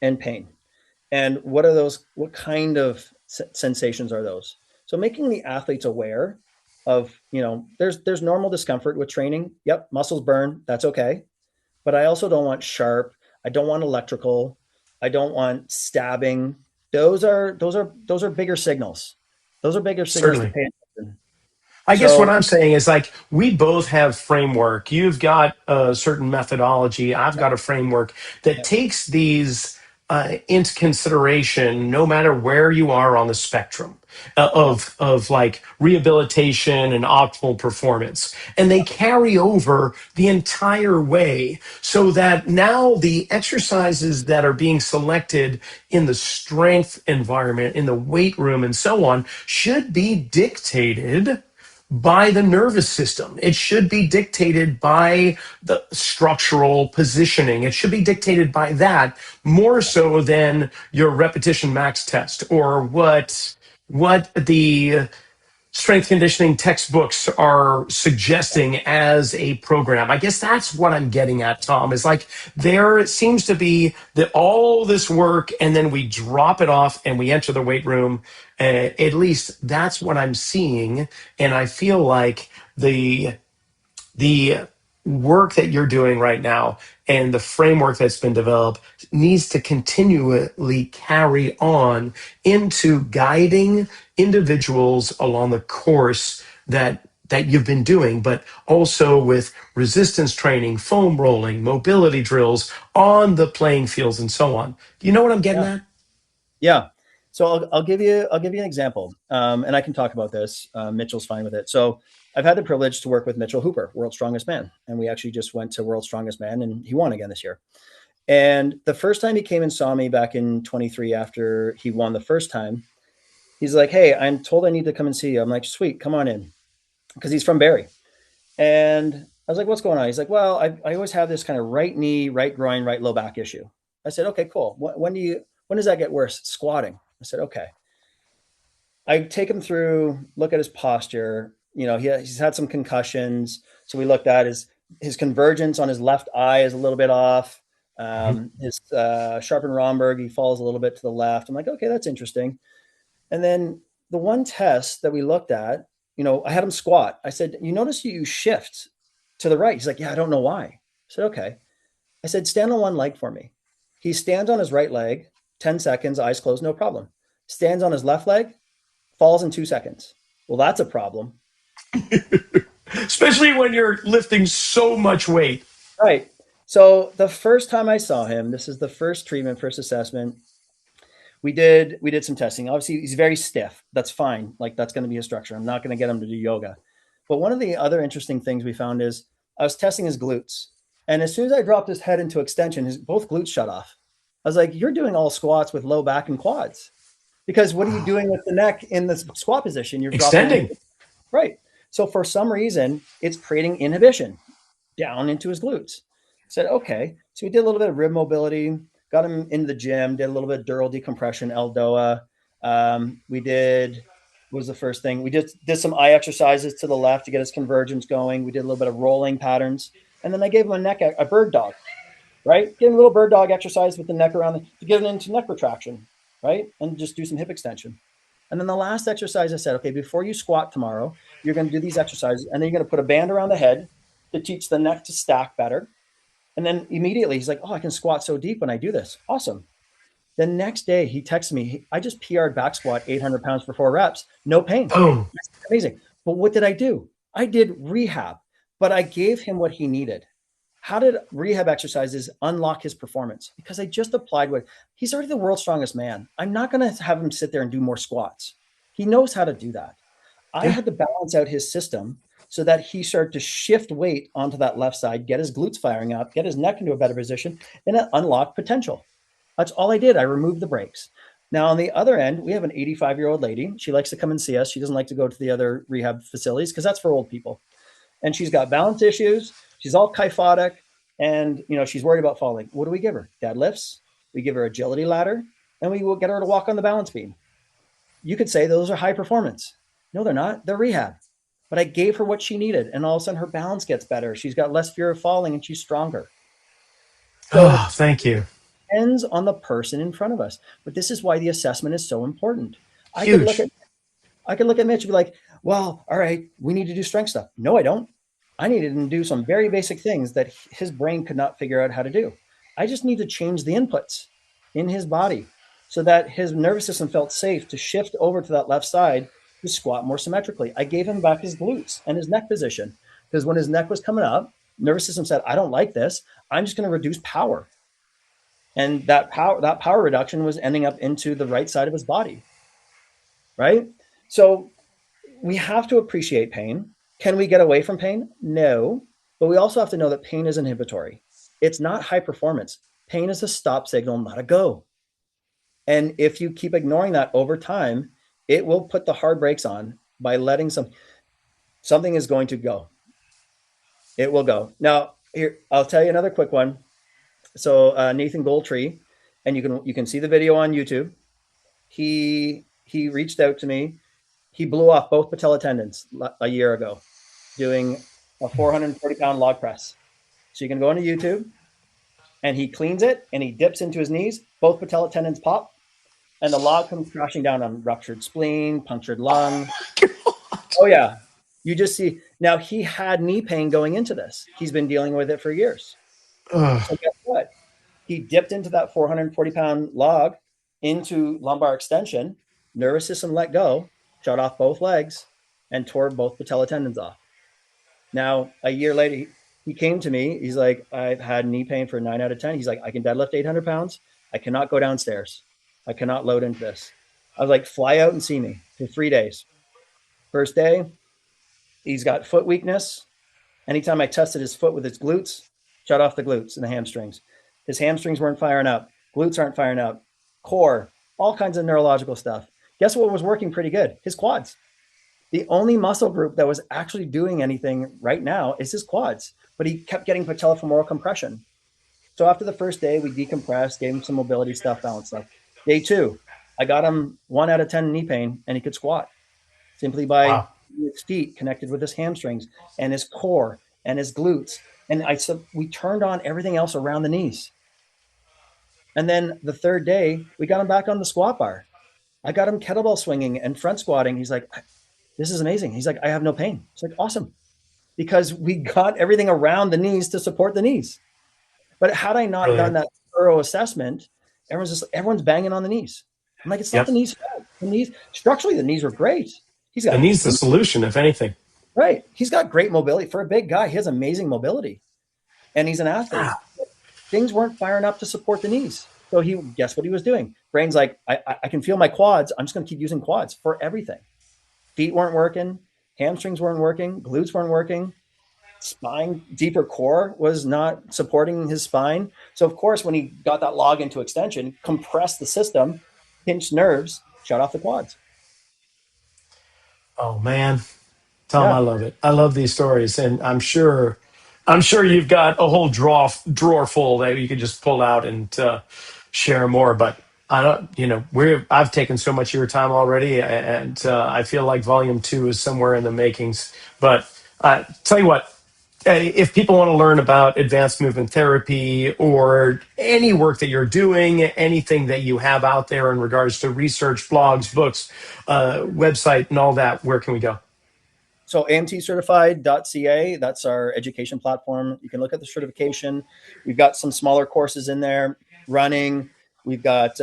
and pain. And what are those? What kind of sensations are those? So making the athletes aware of, there's normal discomfort with training. Yep, muscles burn. That's okay. But I also don't want sharp. I don't want electrical. I don't want stabbing. Those are bigger signals. Those are bigger signals to Certainly. pay attention. I guess what So I'm saying is like we both have framework. You've got a certain methodology. I've got a framework that yeah, takes these into consideration, no matter where you are on the spectrum yeah, of like rehabilitation and optimal performance, and they carry over the entire way, so that now the exercises that are being selected in the strength environment, in the weight room, and so on, should be dictated by the nervous system. It should be dictated by the structural positioning. It should be dictated by that more so than your repetition max test or what the strength conditioning textbooks are suggesting as a program. I guess that's what I'm getting at, Tom, is like there seems to be that all this work and then we drop it off and we enter the weight room. At least that's what I'm seeing. And I feel like the work that you're doing right now and the framework that's been developed needs to continually carry on into guiding individuals along the course that you've been doing, but also with resistance training, foam rolling, mobility drills on the playing fields and so on. Do you know what I'm getting yeah, at? yeah. So I'll give you an example, and I can talk about this. Mitchell's fine with it. So I've had the privilege to work with Mitchell Hooper, World's Strongest Man, and we actually just went to World's Strongest Man, and he won again this year. And the first time he came and saw me back in 23 after he won the first time, he's like, "Hey, I'm told I need to come and see you." I'm like, "Sweet, come on in," because he's from Barrie. And I was like, "What's going on?" He's like, "Well, I always have this kind of right knee, right groin, right low back issue." I said, "Okay, cool. When does that get worse?" "Squatting." I said, "Okay." I take him through, look at his posture. He's had some concussions. So we looked at his convergence on his left eye is a little bit off. His Sharpen Romberg, he falls a little bit to the left. I'm like, okay, that's interesting. And then the one test that we looked at, I had him squat. I said, "You notice you shift to the right?" He's like, "Yeah, I don't know why." I said, "Okay." I said, "Stand on one leg for me." He stands on his right leg, 10 seconds, eyes closed, no problem. Stands on his left leg, falls in 2 seconds. Well, that's a problem. Especially when you're lifting so much weight. Right. So the first time I saw him, this is the first treatment, first assessment. We did some testing. Obviously, he's very stiff. That's fine. Like that's going to be his structure. I'm not going to get him to do yoga. But one of the other interesting things we found is I was testing his glutes. And as soon as I dropped his head into extension, his both glutes shut off. I was like, "You're doing all squats with low back and quads." Because what are you doing with the neck in the squat position? You're dropping Extending. right. So for some reason, it's creating inhibition down into his glutes. I said, okay. So we did a little bit of rib mobility, got him in the gym, did a little bit of dural decompression, L-DOA. We did, what was the first thing? We did some eye exercises to the left to get his convergence going. We did a little bit of rolling patterns. And then I gave him a bird dog, right? Give him a little bird dog exercise with the neck around to get him into neck retraction, right? And just do some hip extension. And then the last exercise I said, okay, before you squat tomorrow, you're going to do these exercises, and then you're going to put a band around the head to teach the neck to stack better. And then immediately he's like, "Oh, I can squat so deep when I do this." Awesome. The next day he texted me, "I just PR'd back squat 800 pounds for 4 reps. No pain." Boom. Amazing. But what did I do? I did rehab, but I gave him what he needed. How did rehab exercises unlock his performance? Because I just applied what he's already the world's strongest man. I'm not going to have him sit there and do more squats. He knows how to do that. I Yeah. had to balance out his system so that he started to shift weight onto that left side, get his glutes firing up, get his neck into a better position, and unlock potential. That's all I did. I removed the brakes. Now, on the other end, we have an 85-year-old lady. She likes to come and see us. She doesn't like to go to the other rehab facilities because that's for old people. And she's got balance issues. She's all kyphotic, and she's worried about falling. What do we give her? Deadlifts. We give her agility ladder, and we will get her to walk on the balance beam. You could say those are high performance. No, they're not. They're rehab. But I gave her what she needed, and all of a sudden her balance gets better. She's got less fear of falling, and she's stronger. So Oh, thank you. it depends on the person in front of us. But this is why the assessment is so important. I could look Huge. at Mitch and be like, well, all right, we need to do strength stuff. No, I don't. I needed him to do some very basic things that his brain could not figure out how to do. I just need to change the inputs in his body so that his nervous system felt safe to shift over to that left side to squat more symmetrically. I gave him back his glutes and his neck position because when his neck was coming up, nervous system said, I don't like this. I'm just going to reduce power. And that power reduction was ending up into the right side of his body. Right? So we have to appreciate pain. Can we get away from pain? No. But we also have to know that pain is inhibitory. It's not high performance. Pain is a stop signal, not a go. And if you keep ignoring that over time, it will put the hard brakes on by letting something is going to go. It will go. Now, here, I'll tell you another quick one. So Nathan Goldtree, and you can see the video on YouTube. He reached out to me. He blew off both patella tendons a year ago doing a 440-pound log press. So you can go onto YouTube, and he cleans it, and he dips into his knees. Both patella tendons pop, and the log comes crashing down on ruptured spleen, punctured lung. Oh, yeah. You just see. Now, he had knee pain going into this. He's been dealing with it for years. So guess what? He dipped into that 440-pound log into lumbar extension, nervous system let go, shut off both legs, and tore both patella tendons off. Now, a year later, he came to me. He's like, I've had knee pain for 9 out of 10. He's like, I can deadlift 800 pounds. I cannot go downstairs. I cannot load into this. I was like, fly out and see me for 3 days. First day, he's got foot weakness. Anytime I tested his foot with his glutes, shut off the glutes and the hamstrings. His hamstrings weren't firing up. Glutes aren't firing up. Core, all kinds of neurological stuff. Guess what was working pretty good? His quads. The only muscle group that was actually doing anything right now is his quads, but he kept getting patellofemoral compression. So after the first day, we decompressed, gave him some mobility stuff, balance stuff. Day 2, I got him 1 out of 10 knee pain, and he could squat simply by his feet connected with his hamstrings and his core and his glutes. And we turned on everything else around the knees. And then the third day, we got him back on the squat bar. I got him kettlebell swinging and front squatting. He's like, this is amazing. He's like, I have no pain. It's like, awesome. Because we got everything around the knees to support the knees. But had I not done that thorough assessment, everyone's banging on the knees. I'm like, it's not the knees. The knees, structurally, the knees were great. The knee's the solution, if anything. Right. He's got great mobility. For a big guy, he has amazing mobility. And he's an athlete. Things weren't firing up to support the knees. So guess what he was doing? Brain's like, I can feel my quads. I'm just going to keep using quads for everything. Feet weren't working. Hamstrings weren't working. Glutes weren't working. Spine, deeper core was not supporting his spine. So, of course, when he got that log into extension, compressed the system, pinched nerves, shut off the quads. Oh, man. Tom, I love it. I love these stories. And I'm sure you've got a whole drawer full that you could just pull out and share more. But I don't, I've taken so much of your time already, and I feel like volume 2 is somewhere in the makings. But tell you what, if people want to learn about advanced movement therapy or any work that you're doing, anything that you have out there in regards to research, blogs, books, website, and all that, where can we go? So amtcertified.ca, that's our education platform. You can look at the certification. We've got some smaller courses in there, running. We've got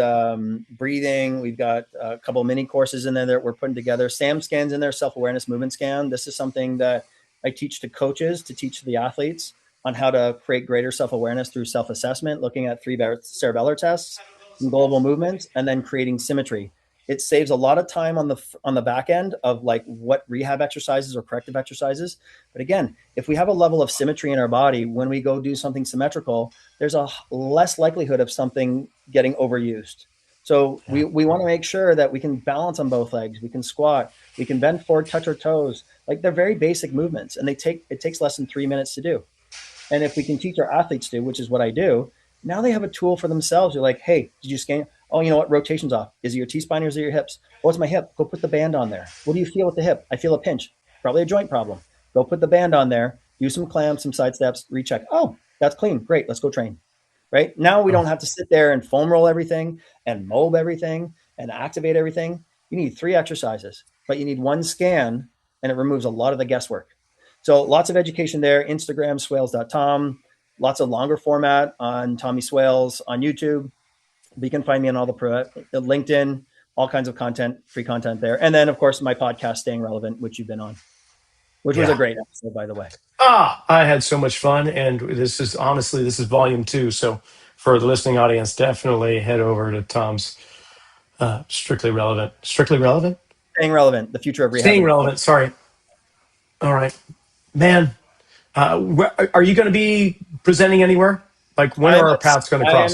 breathing. We've got a couple of mini courses in there that we're putting together. SAM scans in there, self-awareness movement scan. This is something that I teach to coaches, to teach the athletes on how to create greater self-awareness through self-assessment, looking at 3 cerebellar tests and global movements, and then creating symmetry. It saves a lot of time on the back end of like what rehab exercises or corrective exercises. But again, if we have a level of symmetry in our body, when we go do something symmetrical, there's a less likelihood of something getting overused. So we want to make sure that we can balance on both legs. We can squat, we can bend forward, touch our toes. Like they're very basic movements, and it takes less than 3 minutes to do. And if we can teach our athletes to, which is what I do, now they have a tool for themselves. You're like, hey, did you scan? Oh, you know what? Rotation's off. Is it your T-spine or is it your hips? Oh, it's my hip. Go put the band on there. What do you feel with the hip? I feel a pinch. Probably a joint problem. Go put the band on there. Do some clamps, some side steps, recheck. Oh, that's clean. Great. Let's go train. Right now, we don't have to sit there and foam roll everything and mob everything and activate everything. You need 3 exercises, but you need 1 scan, and it removes a lot of the guesswork. So lots of education there. Instagram, swales.tom. Lots of longer format on Tommy Swales on YouTube. But you can find me on all the LinkedIn, all kinds of content, free content there. And then, of course, my podcast, Staying Relevant, which you've been on, which was a great episode, by the way. I had so much fun. And this is volume 2. So for the listening audience, definitely head over to Tom's Strictly Relevant. Strictly Relevant? Staying Relevant, the future of rehab. Staying Relevant, sorry. All right. Man, are you going to be presenting anywhere? Like, when are our paths going to cross?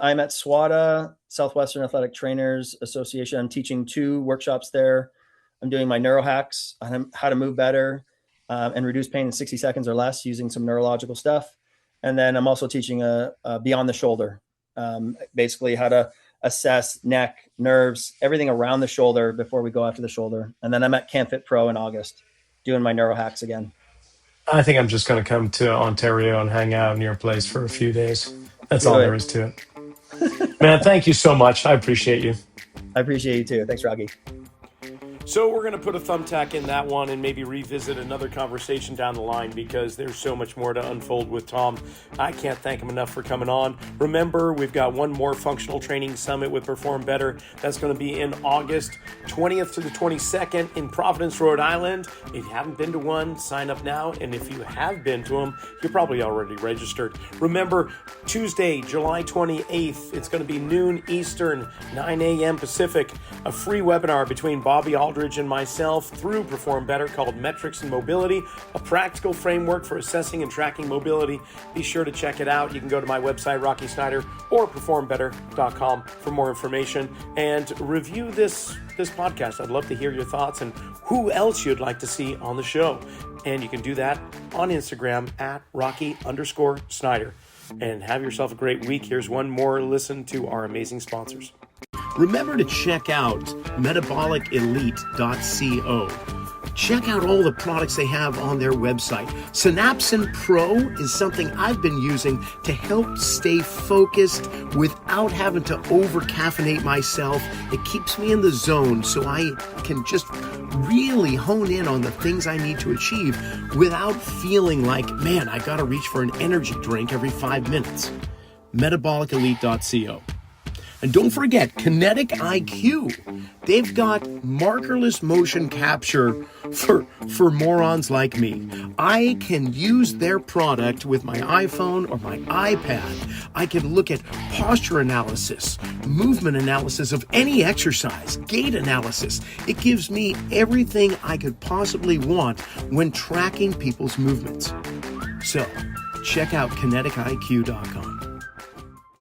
I'm at SWATA, Southwestern Athletic Trainers Association. I'm teaching 2 workshops there. I'm doing my neuro hacks on how to move better and reduce pain in 60 seconds or less using some neurological stuff. And then I'm also teaching a Beyond the Shoulder, basically how to assess neck, nerves, everything around the shoulder before we go after the shoulder. And then I'm at CanFit Pro in August doing my neuro hacks again. I think I'm just going to come to Ontario and hang out in your place for a few days. That's all there is to it. Man, thank you so much. I appreciate you. I appreciate you too. Thanks, Rocky. So we're going to put a thumbtack in that one and maybe revisit another conversation down the line, because there's so much more to unfold with Tom. I can't thank him enough for coming on. Remember, we've got one more functional training summit with Perform Better. That's going to be in August 20th to the 22nd in Providence, Rhode Island. If you haven't been to one, sign up now. And if you have been to them, you're probably already registered. Remember, Tuesday, July 28th, it's going to be noon Eastern, 9 a.m. Pacific, a free webinar between Bobby Aldridge and myself through Perform Better called Metrics and Mobility, a practical framework for assessing and tracking mobility. Be sure to check it out. You can go to my website, Rocky Snyder, or performbetter.com for more information and review this podcast. I'd love to hear your thoughts and who else you'd like to see on the show. And you can do that on Instagram at Rocky_Snyder. And have yourself a great week. Here's one more listen to our amazing sponsors. Remember to check out metabolicelite.co. Check out all the products they have on their website. Synapsin Pro is something I've been using to help stay focused without having to over-caffeinate myself. It keeps me in the zone so I can just really hone in on the things I need to achieve without feeling like, man, I gotta reach for an energy drink every 5 minutes. metabolicelite.co. And don't forget, Kinetic IQ. They've got markerless motion capture for morons like me. I can use their product with my iPhone or my iPad. I can look at posture analysis, movement analysis of any exercise, gait analysis. It gives me everything I could possibly want when tracking people's movements. So, check out kinetikiq.com.